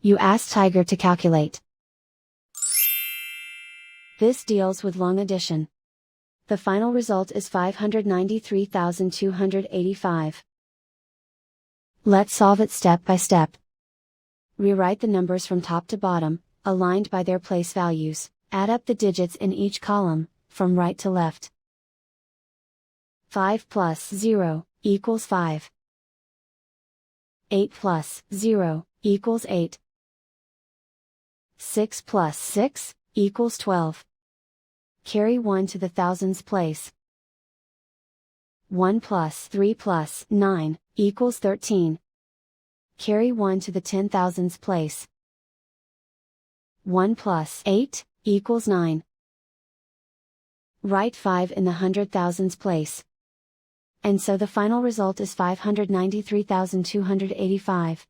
You ask Tiger to calculate. This deals with long addition. The final result is 593,285. Let's solve it step by step. Rewrite the numbers from top to bottom, aligned by their place values. Add up the digits in each column, from right to left. 5 plus 0 equals 5. 8 plus 0 equals 8. 6 plus 6 equals 12. Carry 1 to the thousands place. 1 plus 3 plus 9 equals 13. Carry 1 to the 10,000s place. 1 plus 8 equals 9. Write 5 in the 100,000s place. And so the final result is 593,285.